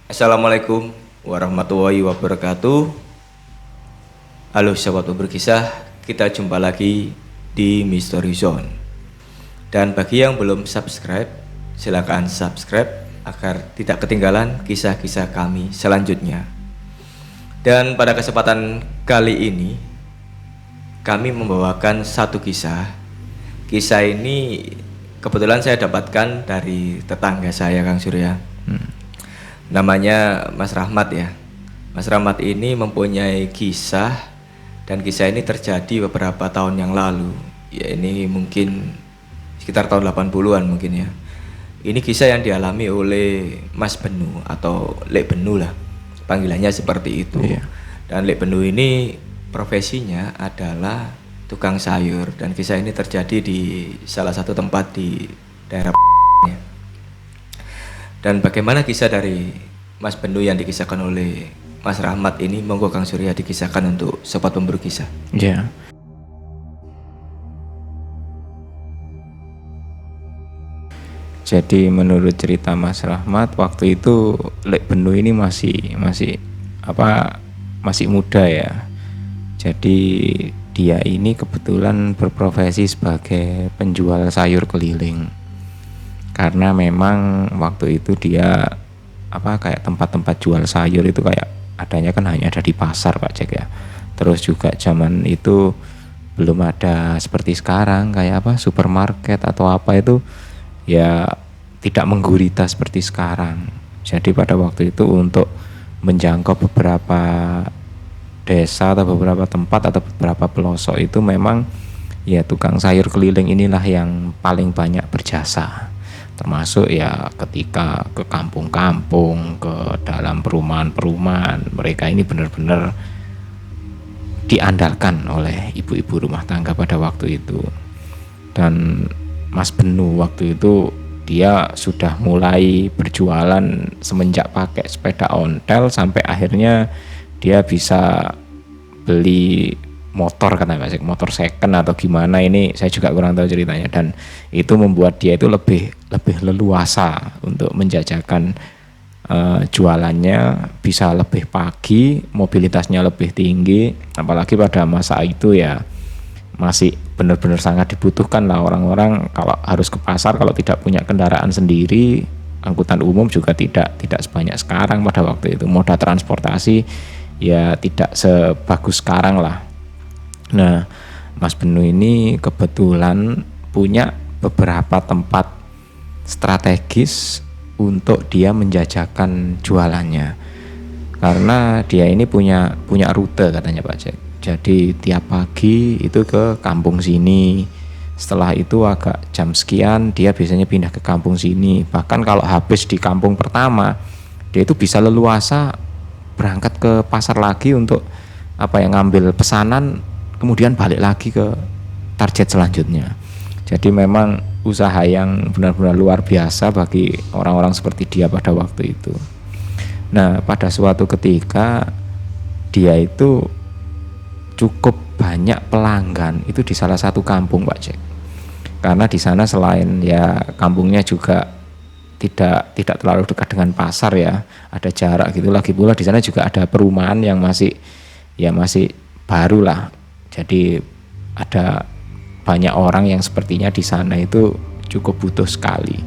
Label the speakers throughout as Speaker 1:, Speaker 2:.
Speaker 1: Assalamualaikum warahmatullahi wabarakatuh. Halo sahabat berkisah, kita jumpa lagi di Mystery Zone. Dan bagi yang belum subscribe, silakan subscribe agar tidak ketinggalan kisah-kisah kami selanjutnya. Dan pada kesempatan kali ini kami membawakan satu kisah. Kisah ini kebetulan saya dapatkan dari tetangga saya, Kang Surya. Namanya Mas Rahmat ya. Mas Rahmat ini mempunyai kisah, dan kisah ini terjadi beberapa tahun yang lalu. Ya, ini mungkin sekitar tahun 80-an mungkin ya. Ini kisah yang dialami oleh Mas Benu atau Lek Benu lah. Panggilannya seperti itu.
Speaker 2: Iya.
Speaker 1: Dan Lek Benu ini profesinya adalah tukang sayur, dan kisah ini terjadi di salah satu tempat di daerah ya. Dan bagaimana kisah dari Mas Benu yang dikisahkan oleh Mas Rahmat ini, monggo Kang Surya dikisahkan untuk sobat pemburu kisah.
Speaker 2: Ya. Jadi menurut cerita Mas Rahmat, waktu itu Lek Benu ini masih muda ya. Jadi dia ini kebetulan berprofesi sebagai penjual sayur keliling. Karena memang waktu itu dia kayak tempat-tempat jual sayur itu kayak adanya kan hanya ada di pasar Pak Jack ya. Terus juga zaman itu belum ada seperti sekarang kayak supermarket atau apa itu ya, tidak menggurita seperti sekarang. Jadi pada waktu itu untuk menjangkau beberapa desa atau beberapa tempat atau beberapa pelosok itu memang ya tukang sayur keliling inilah yang paling banyak berjasa. Termasuk ya ketika ke kampung-kampung, ke dalam perumahan-perumahan, mereka ini benar-benar diandalkan oleh ibu-ibu rumah tangga pada waktu itu. Dan Mas Benu waktu itu dia sudah mulai berjualan semenjak pakai sepeda ontel sampai akhirnya dia bisa beli motor, katanya motor second atau gimana, ini saya juga kurang tahu ceritanya. Dan itu membuat dia itu lebih leluasa untuk menjajakan jualannya, bisa lebih pagi, mobilitasnya lebih tinggi, apalagi pada masa itu ya masih benar-benar sangat dibutuhkan lah orang-orang kalau harus ke pasar, kalau tidak punya kendaraan sendiri, angkutan umum juga tidak sebanyak sekarang pada waktu itu, moda transportasi ya tidak sebagus sekarang lah. Nah, Mas Benu ini kebetulan punya beberapa tempat strategis untuk dia menjajakan jualannya. Karena dia ini punya rute katanya Pak Jack. Jadi tiap pagi itu ke kampung sini. Setelah itu agak jam sekian dia biasanya pindah ke kampung sini. Bahkan kalau habis di kampung pertama, dia itu bisa leluasa berangkat ke pasar lagi untuk ngambil pesanan, kemudian balik lagi ke target selanjutnya. Jadi memang usaha yang benar-benar luar biasa bagi orang-orang seperti dia pada waktu itu. Nah, pada suatu ketika dia itu cukup banyak pelanggan itu di salah satu kampung Pak Jack. Karena di sana selain ya kampungnya juga tidak terlalu dekat dengan pasar ya, ada jarak gitu. Lagi pula di sana juga ada perumahan yang masih baru lah. Jadi ada banyak orang yang sepertinya di sana itu cukup butuh sekali.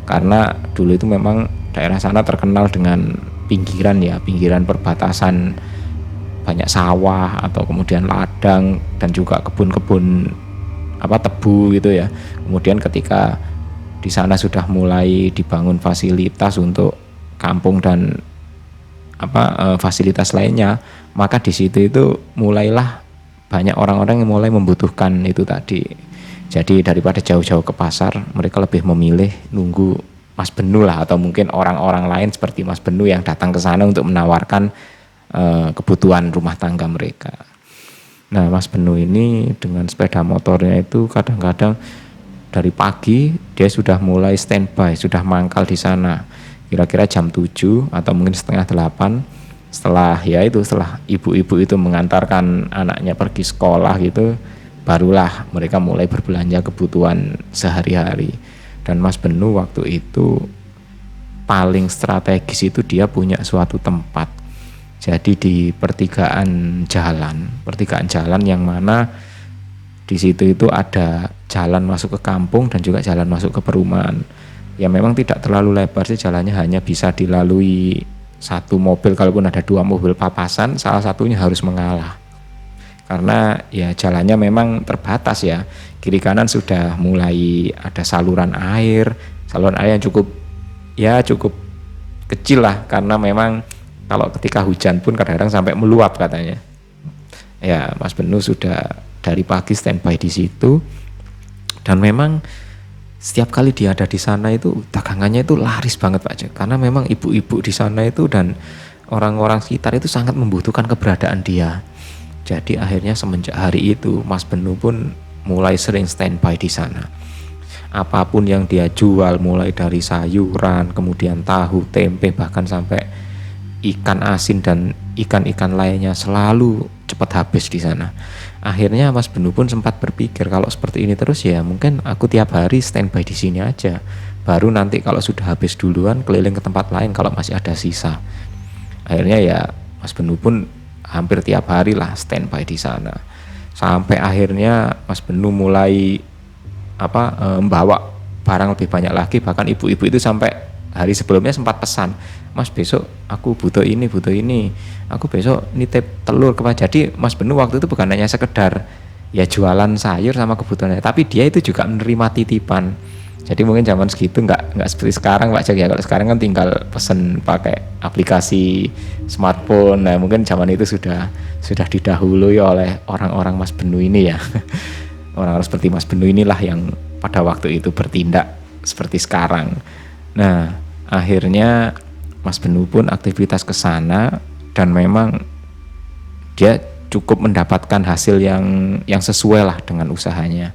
Speaker 2: Karena dulu itu memang daerah sana terkenal dengan pinggiran perbatasan, banyak sawah atau kemudian ladang dan juga kebun-kebun tebu gitu ya. Kemudian ketika di sana sudah mulai dibangun fasilitas untuk kampung dan fasilitas lainnya, maka di situ itu mulailah banyak orang-orang yang mulai membutuhkan itu tadi. Jadi daripada jauh-jauh ke pasar, mereka lebih memilih nunggu Mas Benu lah, atau mungkin orang-orang lain seperti Mas Benu yang datang ke sana untuk menawarkan kebutuhan rumah tangga mereka. Nah, Mas Benu ini dengan sepeda motornya itu kadang-kadang dari pagi dia sudah mulai standby, sudah mangkal di sana. Kira-kira jam 7 atau mungkin setengah 8, setelah ibu-ibu itu mengantarkan anaknya pergi sekolah gitu, barulah mereka mulai berbelanja kebutuhan sehari-hari. Dan Mas Benu waktu itu paling strategis itu dia punya suatu tempat. Jadi di pertigaan jalan yang mana di situ itu ada jalan masuk ke kampung dan juga jalan masuk ke perumahan. Ya memang tidak terlalu lebar sih jalannya, hanya bisa dilalui satu mobil, kalaupun ada 2 mobil papasan salah satunya harus mengalah. Karena ya jalannya memang terbatas ya, kiri kanan sudah mulai ada saluran air yang cukup kecil lah, karena memang kalau ketika hujan pun kadang-kadang sampai meluap katanya. Ya Mas Benu sudah dari pagi standby di situ, dan memang setiap kali dia ada di sana itu dagangannya itu laris banget Pak Jack, karena memang ibu-ibu di sana itu dan orang-orang sekitar itu sangat membutuhkan keberadaan dia. Jadi akhirnya semenjak hari itu Mas Benu pun mulai sering standby di sana. Apapun yang dia jual, mulai dari sayuran, kemudian tahu, tempe, bahkan sampai ikan asin dan ikan-ikan lainnya selalu cepat habis di sana. Akhirnya Mas Benu pun sempat berpikir kalau seperti ini terus ya mungkin aku tiap hari standby di sini aja. Baru nanti kalau sudah habis duluan keliling ke tempat lain kalau masih ada sisa. Akhirnya ya Mas Benu pun hampir tiap hari lah standby di sana. Sampai akhirnya Mas Benu mulai membawa barang lebih banyak lagi, bahkan ibu-ibu itu sampai hari sebelumnya sempat pesan, Mas besok aku butuh ini, aku besok nitip telur kepada. Jadi Mas Benu waktu itu bukan hanya sekedar ya jualan sayur sama kebutuhannya, tapi dia itu juga menerima titipan. Jadi mungkin zaman segitu nggak seperti sekarang Pak Jack ya. Kalau sekarang kan tinggal pesen pakai aplikasi smartphone. Nah mungkin zaman itu sudah didahului oleh orang-orang Mas Benu ini ya. Orang-orang seperti Mas Benu inilah yang pada waktu itu bertindak seperti sekarang. Nah akhirnya Mas Benu pun aktivitas ke sana dan memang dia cukup mendapatkan hasil yang sesuai lah dengan usahanya.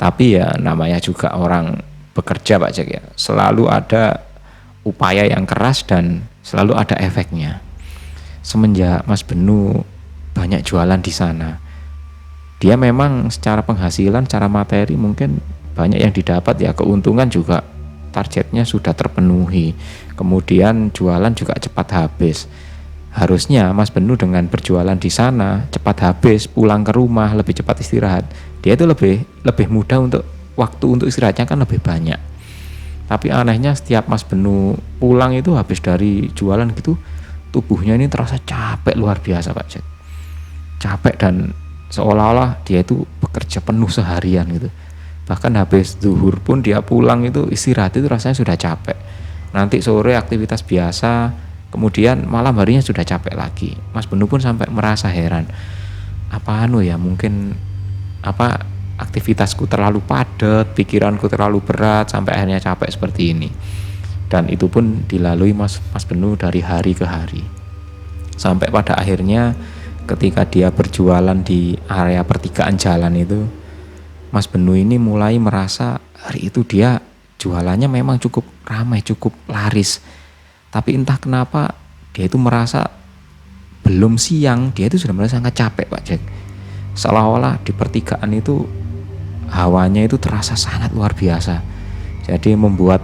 Speaker 2: Tapi ya namanya juga orang bekerja Pak Jack ya, selalu ada upaya yang keras dan selalu ada efeknya. Semenjak Mas Benu banyak jualan di sana, dia memang secara penghasilan, secara materi mungkin banyak yang didapat ya, keuntungan juga targetnya sudah terpenuhi, kemudian jualan juga cepat habis. Harusnya Mas Benu dengan berjualan di sana cepat habis, pulang ke rumah lebih cepat istirahat, dia itu lebih mudah untuk waktu untuk istirahatnya kan lebih banyak. Tapi anehnya setiap Mas Benu pulang itu habis dari jualan gitu, tubuhnya ini terasa capek luar biasa Pak Jack. Capek dan seolah-olah dia itu bekerja penuh seharian gitu. Bahkan habis zuhur pun dia pulang itu istirahat itu rasanya sudah capek. Nanti sore aktivitas biasa, kemudian malam harinya sudah capek lagi. Mas Benu pun sampai merasa heran. Mungkin aktivitasku terlalu padat, pikiranku terlalu berat sampai akhirnya capek seperti ini. Dan itu pun dilalui Mas Benu dari hari ke hari. Sampai pada akhirnya ketika dia berjualan di area pertigaan jalan itu, Mas Benu ini mulai merasa hari itu dia jualannya memang cukup ramai, cukup laris. Tapi entah kenapa dia itu merasa belum siang, dia itu sudah merasa sangat capek Pak Jack. Seolah-olah di pertigaan itu hawanya itu terasa sangat luar biasa. Jadi membuat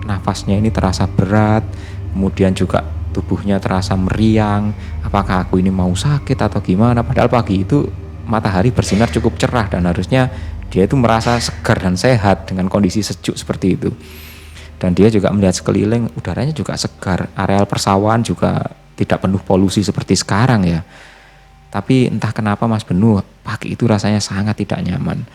Speaker 2: nafasnya ini terasa berat, kemudian juga tubuhnya terasa meriang. Apakah aku ini mau sakit atau gimana? Padahal pagi itu matahari bersinar cukup cerah dan harusnya dia itu merasa segar dan sehat dengan kondisi sejuk seperti itu. Dan dia juga melihat sekeliling, udaranya juga segar, areal persawahan juga tidak penuh polusi seperti sekarang ya. Tapi entah kenapa Mas Benu pagi itu rasanya sangat tidak nyaman.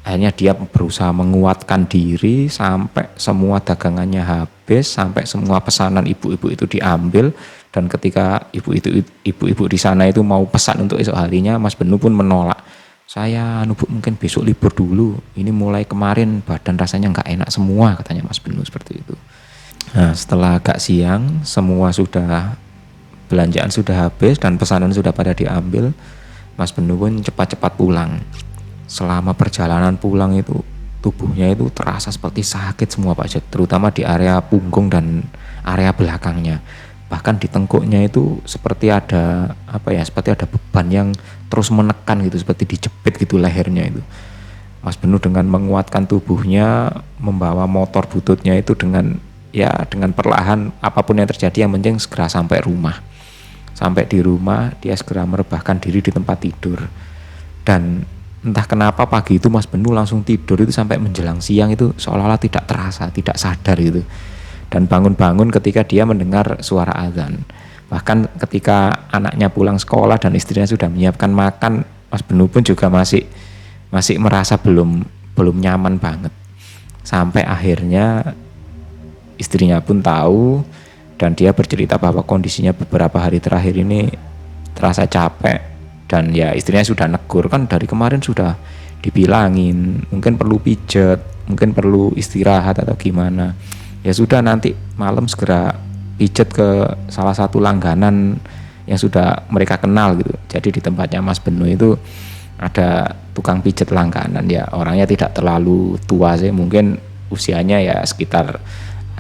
Speaker 2: Akhirnya dia berusaha menguatkan diri sampai semua dagangannya habis, sampai semua pesanan ibu-ibu itu diambil. Dan ketika ibu-ibu di sana itu mau pesan untuk esok harinya, Mas Benu pun menolak. Saya Bu, mungkin besok libur dulu. Ini mulai kemarin badan rasanya nggak enak semua, katanya Mas Benu seperti itu. Nah, setelah agak siang, semua belanjaan sudah habis dan pesanan sudah pada diambil. Mas Benu pun cepat-cepat pulang. Selama perjalanan pulang itu tubuhnya itu terasa seperti sakit semua Pak Jack, terutama di area punggung dan area belakangnya. Bahkan di tengkuknya itu seperti ada seperti ada beban yang terus menekan gitu, seperti dijepit gitu lehernya itu. Mas Benu dengan menguatkan tubuhnya, membawa motor bututnya itu dengan ya dengan perlahan apapun yang terjadi yang penting segera sampai rumah. Sampai di rumah dia segera merebahkan diri di tempat tidur. Dan entah kenapa pagi itu Mas Benu langsung tidur itu sampai menjelang siang itu seolah-olah tidak terasa, tidak sadar gitu. Dan bangun-bangun ketika dia mendengar suara azan. Bahkan ketika anaknya pulang sekolah dan istrinya sudah menyiapkan makan, Mas Benu pun juga masih merasa belum nyaman banget. Sampai akhirnya istrinya pun tahu dan dia bercerita bahwa kondisinya beberapa hari terakhir ini terasa capek. Dan ya istrinya sudah negur, kan dari kemarin sudah dibilangin mungkin perlu pijet, mungkin perlu istirahat atau gimana. Ya sudah, nanti malam segera pijet ke salah satu langganan yang sudah mereka kenal gitu. Jadi di tempatnya Mas Benu itu ada tukang pijet langganan, ya orangnya tidak terlalu tua sih, mungkin usianya ya sekitar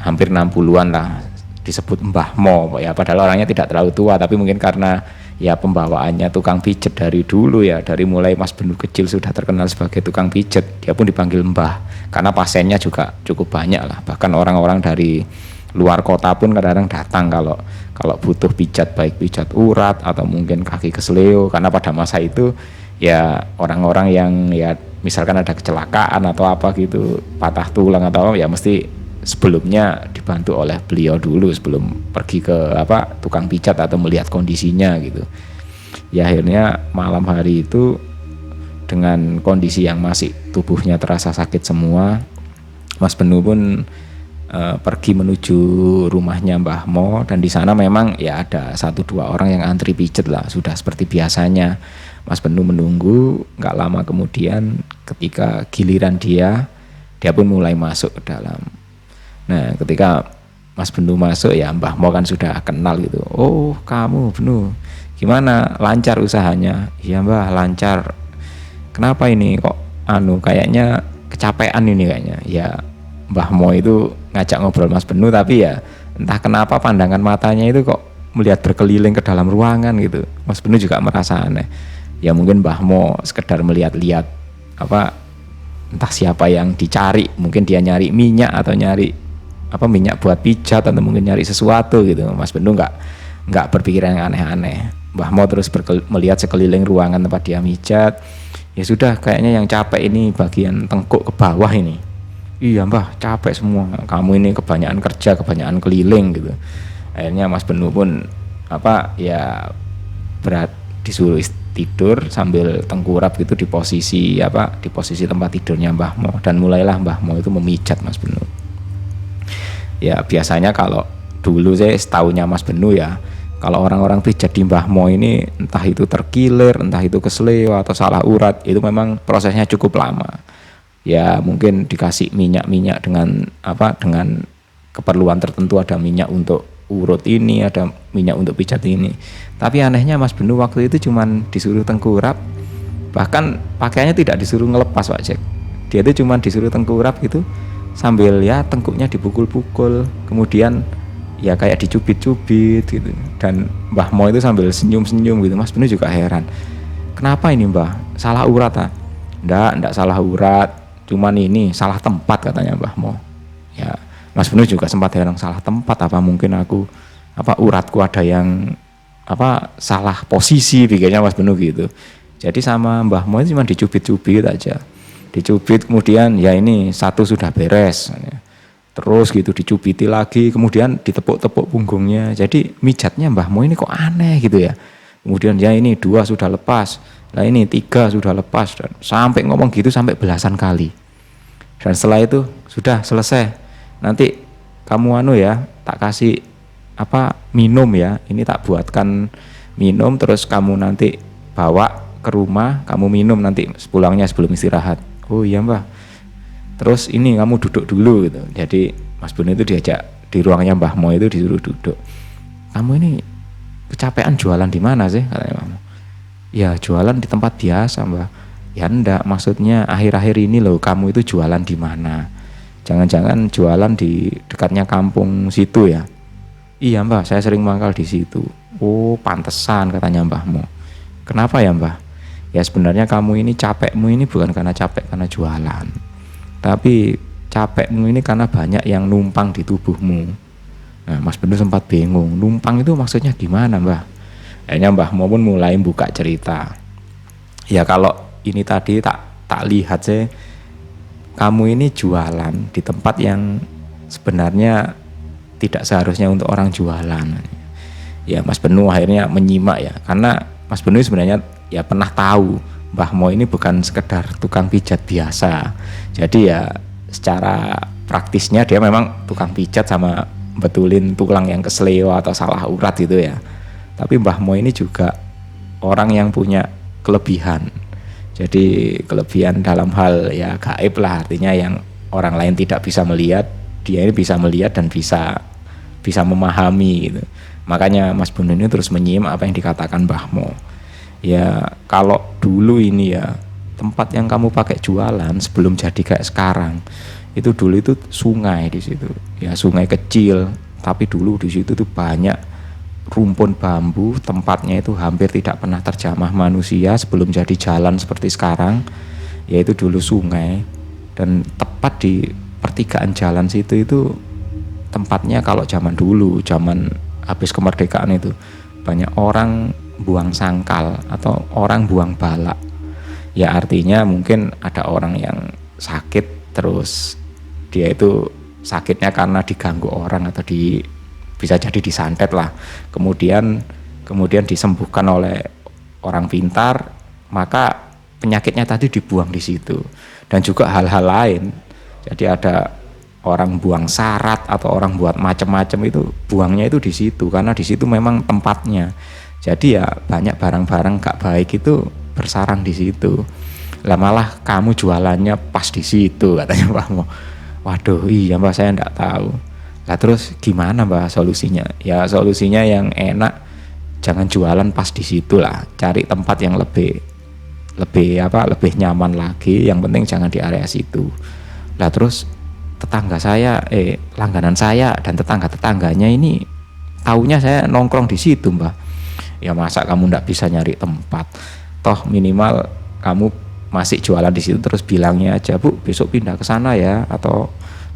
Speaker 2: hampir 60-an lah, disebut Mbah Mo ya, padahal orangnya tidak terlalu tua, tapi mungkin karena ya pembawaannya tukang pijet dari dulu ya, dari mulai Mas Benu kecil sudah terkenal sebagai tukang pijet, dia pun dipanggil Mbah karena pasiennya juga cukup banyak lah, bahkan orang-orang dari luar kota pun kadang-kadang datang kalau butuh pijat, baik pijat urat atau mungkin kaki kesleo, karena pada masa itu ya orang-orang yang ya misalkan ada kecelakaan atau apa gitu, patah tulang atau apa, ya mesti sebelumnya dibantu oleh beliau dulu sebelum pergi ke tukang pijat atau melihat kondisinya gitu. Ya akhirnya malam hari itu dengan kondisi yang masih tubuhnya terasa sakit semua, Mas Benu pun pergi menuju rumahnya Mbah Mo, dan di sana memang ya ada 1-2 orang yang antri pijet lah, sudah seperti biasanya. Mas Benu menunggu, nggak lama kemudian ketika giliran dia pun mulai masuk ke dalam. Nah ketika Mas Benu masuk ya Mbah Mo kan sudah kenal gitu. Oh kamu Benu, gimana, lancar usahanya? Iya Mbah lancar. Kenapa ini kok kayaknya kecapean ini kayaknya? Ya Mbah Mo itu ngajak ngobrol Mas Benu, tapi ya entah kenapa pandangan matanya itu kok melihat berkeliling ke dalam ruangan gitu. Mas Benu juga merasa aneh. Ya mungkin Mbah Mo sekedar melihat-lihat entah siapa yang dicari, mungkin dia nyari minyak atau nyari minyak buat pijat atau mungkin nyari sesuatu gitu. Mas Benu nggak berpikiran yang aneh-aneh. Mbah Mo terus melihat sekeliling ruangan tempat dia mijat. Ya sudah, kayaknya yang capek ini bagian tengkuk ke bawah ini. Iya Mbah, capek semua. Kamu ini kebanyakan kerja, kebanyakan keliling gitu. Akhirnya Mas Benu pun berat disuruh tidur sambil tengkurap gitu di posisi tempat tidurnya Mbah Mo, dan mulailah Mbah Mo itu memijat Mas Benu. Ya biasanya kalau dulu saya setaunya Mas Benu ya, kalau orang-orang pijat di Mbah Mo ini entah itu terkilir, entah itu kesleo atau salah urat, itu memang prosesnya cukup lama. Ya mungkin dikasih minyak dengan dengan keperluan tertentu, ada minyak untuk urut ini, ada minyak untuk pijat ini. Tapi anehnya Mas Benu waktu itu cuman disuruh tengkurap, bahkan pakaiannya tidak disuruh ngelepas Pak Jack. Dia itu cuman disuruh tengkurap gitu, sambil ya tengkuknya dipukul-pukul, kemudian ya kayak dicubit-cubit gitu. Dan Mbah Mo itu sambil senyum-senyum gitu. Mas Benu juga heran, kenapa ini Mbah, salah urat ah? Enggak salah urat, cuman ini salah tempat katanya Mbah Mo. Ya Mas Benu juga sempat heran, salah tempat apa mungkin aku uratku ada yang salah posisi, pikirnya Mas Benu gitu. Jadi sama Mbah Mo itu cuma dicubit-cubit aja, dicubit, kemudian ya ini satu sudah beres, terus gitu dicubiti lagi, kemudian ditepuk-tepuk punggungnya. Jadi mijatnya Mbah Mo ini kok aneh gitu ya. Kemudian ya ini 2 sudah lepas, lah ini 3 sudah lepas, dan sampai ngomong gitu sampai belasan kali. Dan setelah itu sudah selesai, nanti kamu ya tak kasih minum ya, ini tak buatkan minum, terus kamu nanti bawa ke rumah, kamu minum nanti pulangnya sebelum istirahat. Oh iya Mbah, terus ini kamu duduk dulu gitu. Jadi Mas Benu itu diajak di ruangnya Mbah Mo, itu disuruh duduk. Kamu ini kecapean jualan di mana sih, katanya Mbah Mo. Ya jualan di tempat biasa Mbah. Ya enggak, maksudnya akhir-akhir ini loh kamu itu jualan di mana? Jangan-jangan jualan di dekatnya kampung situ ya? Iya Mbah, saya sering mangkal di situ. Oh pantesan, katanya Mbah Mo. Kenapa ya Mbah? Ya sebenarnya kamu ini capekmu ini bukan karena capek karena jualan, tapi capekmu ini karena banyak yang numpang di tubuhmu. Nah, Mas Benu sempat bingung, numpang itu maksudnya gimana, Mbah? Akhirnya Mbah Mo pun mulai buka cerita. Ya kalau ini tadi tak lihat sih, kamu ini jualan di tempat yang sebenarnya tidak seharusnya untuk orang jualan. Ya Mas Benu akhirnya menyimak ya, karena Mas Benu sebenarnya ya pernah tahu Mbah Mo ini bukan sekedar tukang pijat biasa. Jadi ya secara praktisnya dia memang tukang pijat sama betulin tulang yang kesleo atau salah urat gitu ya. Tapi Mbah Mo ini juga orang yang punya kelebihan. Jadi kelebihan dalam hal ya gaib lah, artinya yang orang lain tidak bisa melihat, dia ini bisa melihat dan bisa memahami gitu. Makanya Mas Benu ini terus menyimak apa yang dikatakan Mbah Mo. Ya kalau dulu ini ya tempat yang kamu pakai jualan sebelum jadi kayak sekarang, itu dulu itu sungai di situ. Ya sungai kecil, tapi dulu di situ tuh banyak rumpun bambu, tempatnya itu hampir tidak pernah terjamah manusia sebelum jadi jalan seperti sekarang, yaitu dulu sungai. Dan tepat di pertigaan jalan situ itu tempatnya kalau zaman dulu, zaman habis kemerdekaan itu banyak orang buang sangkal atau orang buang balak. Ya artinya mungkin ada orang yang sakit, terus dia itu sakitnya karena diganggu orang atau bisa jadi disantet lah, kemudian disembuhkan oleh orang pintar, maka penyakitnya tadi dibuang di situ. Dan juga hal-hal lain, jadi ada orang buang sarat atau orang buat macam-macam, itu buangnya itu di situ karena di situ memang tempatnya. Jadi ya banyak barang-barang gak baik itu bersarang di situ. Lah malah kamu jualannya pas di situ, katanya Mbah Mo. Waduh, iya Mbah, saya enggak tahu. Lah terus gimana Mbah solusinya? Ya solusinya yang enak, jangan jualan pas di situ lah. Cari tempat yang lebih nyaman lagi. Yang penting jangan di area situ. Lah terus langganan saya dan tetangga-tetangganya ini taunya saya nongkrong di situ Mbah. Ya masa kamu ndak bisa nyari tempat? Toh minimal kamu masih jualan di situ, terus bilangnya aja, Bu besok pindah ke sana ya, atau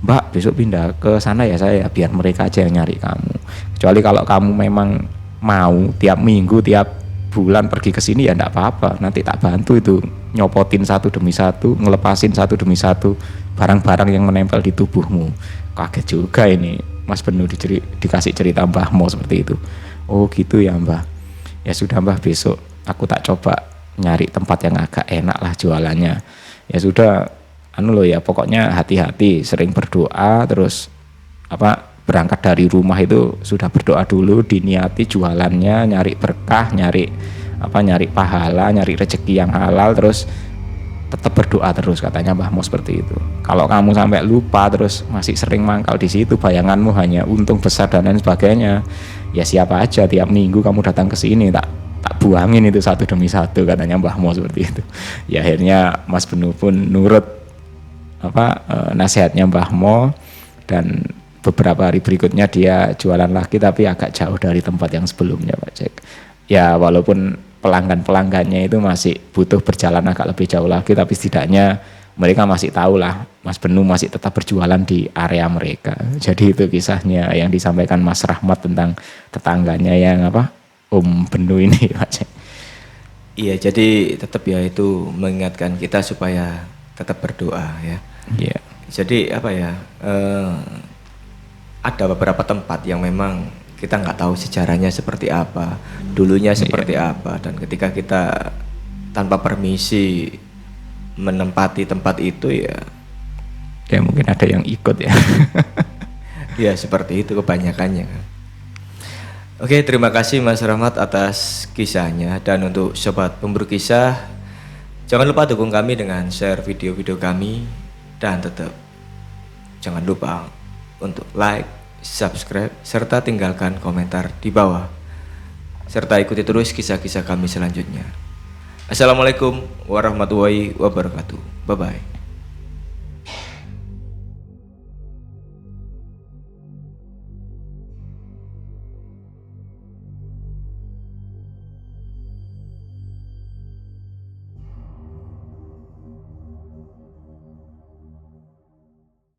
Speaker 2: Mbak besok pindah ke sana ya saya, biar mereka aja yang nyari kamu. Kecuali kalau kamu memang mau tiap minggu, tiap bulan pergi ke sini ya enggak apa-apa, nanti tak bantu itu nyopotin satu demi satu, ngelepasin satu demi satu barang-barang yang menempel di tubuhmu. Kaget juga ini Mas Benu dikasih cerita Mbah Mo seperti itu. Oh gitu ya Mbah. Ya sudah Mbah, besok aku tak coba nyari tempat yang agak enak lah jualannya. Ya sudah, pokoknya hati-hati, sering berdoa, terus berangkat dari rumah itu sudah berdoa dulu, diniati jualannya, nyari berkah, nyari pahala, nyari rezeki yang halal, terus tetap berdoa terus, katanya Mbah Mo seperti itu. Kalau kamu sampai lupa terus masih sering mangkal di situ, bayanganmu hanya untung besar dan lain sebagainya, ya siapa aja tiap minggu kamu datang ke sini tak buangin itu satu demi satu, katanya Mbah Mo seperti itu. Ya akhirnya Mas Benu pun nurut nasihatnya Mbah Mo, dan beberapa hari berikutnya dia jualan lagi tapi agak jauh dari tempat yang sebelumnya Pak Jack. Ya walaupun pelanggannya itu masih butuh berjalan agak lebih jauh lagi, tapi setidaknya mereka masih tahu lah Mas Benu masih tetap berjualan di area mereka. Jadi itu kisahnya yang disampaikan Mas Rahmat tentang tetangganya yang Om Benu ini Pak Jack.
Speaker 1: Iya, jadi tetap ya itu mengingatkan kita supaya tetap berdoa ya.
Speaker 2: Iya.
Speaker 1: Jadi ada beberapa tempat yang memang kita nggak tahu sejarahnya seperti apa, dulunya seperti apa, dan ketika kita tanpa permisi menempati tempat itu ya
Speaker 2: mungkin ada yang ikut ya.
Speaker 1: Ya seperti itu kebanyakannya. Oke, terima kasih Mas Rahmat atas kisahnya, dan untuk sobat pemburu kisah, jangan lupa dukung kami dengan share video-video kami, dan tetap jangan lupa untuk like, subscribe, serta tinggalkan komentar di bawah, serta ikuti terus kisah-kisah kami selanjutnya. Assalamualaikum warahmatullahi wabarakatuh. Bye-bye.